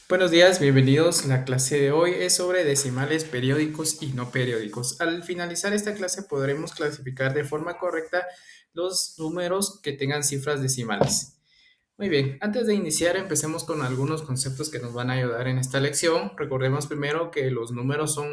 Buenos días, bienvenidos. La clase de hoy es sobre decimales periódicos y no periódicos. Al finalizar esta clase podremos clasificar de forma correcta los números que tengan cifras decimales. Muy bien, antes de iniciar empecemos con algunos conceptos que nos van a ayudar en esta lección. Recordemos primero que los números son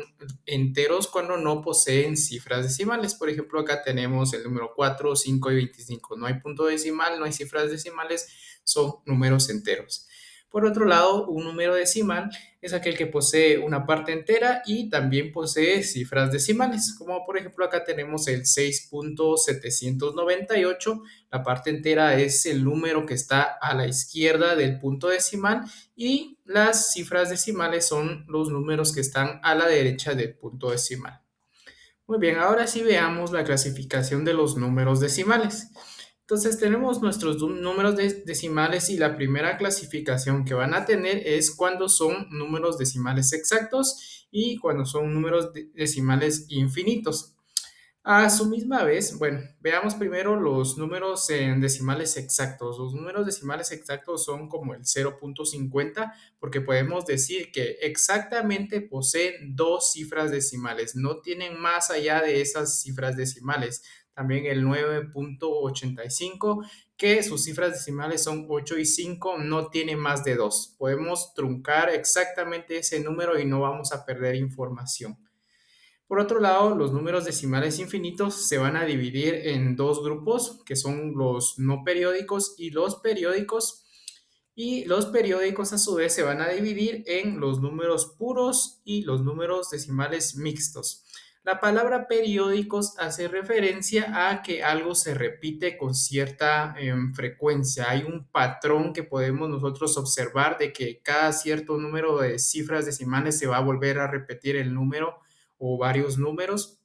enteros cuando no poseen cifras decimales. Por ejemplo, acá tenemos el número 4, 5 y 25. No hay punto decimal, no hay cifras decimales, son números enteros. Por otro lado, un número decimal es aquel que posee una parte entera y también posee cifras decimales, como por ejemplo acá tenemos el 6.798. La parte entera es el número que está a la izquierda del punto decimal y las cifras decimales son los números que están a la derecha del punto decimal. Muy bien, ahora sí veamos la clasificación de los números decimales. Entonces tenemos nuestros números decimales y la primera clasificación que van a tener es cuando son números decimales exactos y cuando son números decimales infinitos. A su misma vez, bueno, veamos primero los números en decimales exactos. Los números decimales exactos son como el 0.50 porque podemos decir que exactamente poseen dos cifras decimales, no tienen más allá de esas cifras decimales. También el 9.85, que sus cifras decimales son 8 y 5, no tiene más de dos. Podemos truncar exactamente ese número y no vamos a perder información. Por otro lado, los números decimales infinitos se van a dividir en dos grupos, que son los no periódicos y los periódicos. Y los periódicos a su vez se van a dividir en los números puros y los números decimales mixtos. La palabra periódicos hace referencia a que algo se repite con cierta frecuencia. Hay un patrón que podemos nosotros observar de que cada cierto número de cifras decimales se va a volver a repetir el número o varios números.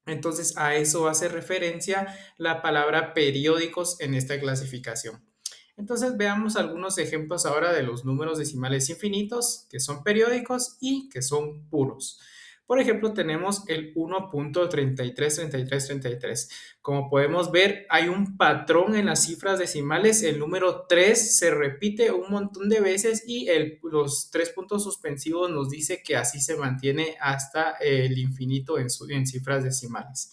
Entonces a eso hace referencia la palabra periódicos en esta clasificación. Entonces veamos algunos ejemplos ahora de los números decimales infinitos que son periódicos y que son puros. Por ejemplo, tenemos el 1.333333. Como podemos ver, hay un patrón en las cifras decimales. El número 3 se repite un montón de veces y los tres puntos suspensivos nos dice que así se mantiene hasta el infinito en cifras decimales.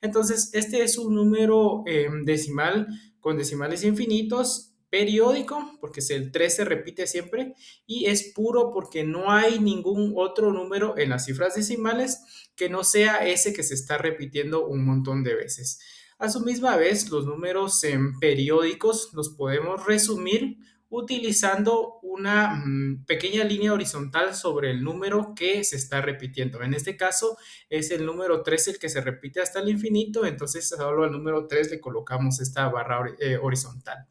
Entonces, este es un número decimal con decimales infinitos, periódico, porque el 3 se repite siempre, y es puro porque no hay ningún otro número en las cifras decimales que no sea ese que se está repitiendo un montón de veces. A su misma vez, los números en periódicos los podemos resumir utilizando una pequeña línea horizontal sobre el número que se está repitiendo. En este caso es el número 3 el que se repite hasta el infinito, entonces solo al número 3 le colocamos esta barra horizontal.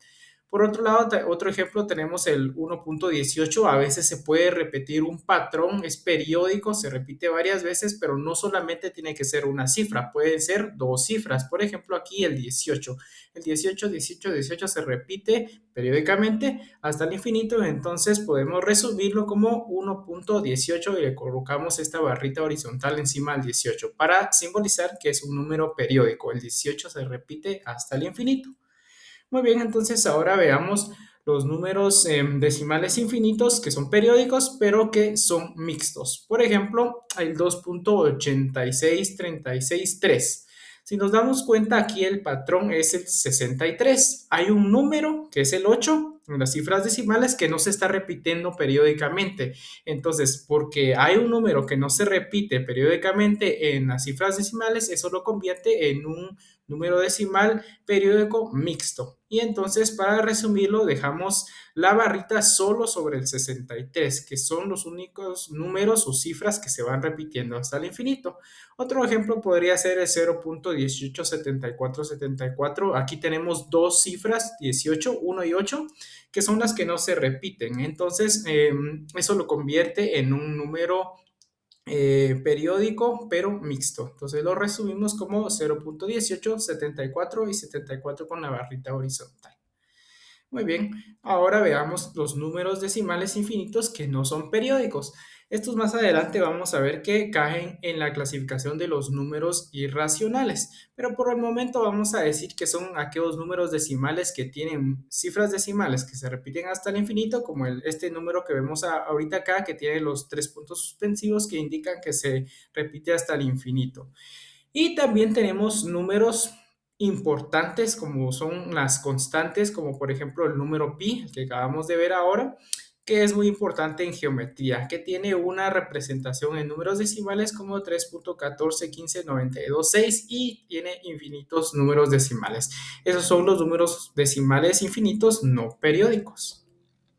Por otro lado, otro ejemplo tenemos el 1.18. A veces se puede repetir un patrón, es periódico, se repite varias veces, pero no solamente tiene que ser una cifra, pueden ser dos cifras. Por ejemplo, aquí el 18. El 18, 18, 18 se repite periódicamente hasta el infinito, entonces podemos resumirlo como 1.18 y le colocamos esta barrita horizontal encima del 18 para simbolizar que es un número periódico. El 18 se repite hasta el infinito. Muy bien, entonces ahora veamos los números decimales infinitos que son periódicos, pero que son mixtos. Por ejemplo, el 2.86363. Si nos damos cuenta, aquí el patrón es el 63. Hay un número que es el 8 en las cifras decimales que no se está repitiendo periódicamente. Entonces, porque hay un número que no se repite periódicamente en las cifras decimales, eso lo convierte en un número decimal periódico mixto. Y entonces, para resumirlo, dejamos la barrita solo sobre el 63, que son los únicos números o cifras que se van repitiendo hasta el infinito. Otro ejemplo podría ser el 0.187474. Aquí tenemos dos cifras, 18, 1 y 8, que son las que no se repiten. Entonces, eso lo convierte en un número periódico, pero mixto. Entonces lo resumimos como 0.18, 74 y 74 con la barrita horizontal. Muy bien, ahora veamos los números decimales infinitos que no son periódicos. Estos más adelante vamos a ver que caen en la clasificación de los números irracionales, pero por el momento vamos a decir que son aquellos números decimales que tienen cifras decimales que se repiten hasta el infinito, como este número que vemos ahorita acá, que tiene los tres puntos suspensivos que indican que se repite hasta el infinito. Y también tenemos números importantes como son las constantes, como por ejemplo el número pi, el que acabamos de ver ahora, que es muy importante en geometría, que tiene una representación en números decimales como 3.141592.6 y tiene infinitos números decimales. Esos son los números decimales infinitos no periódicos.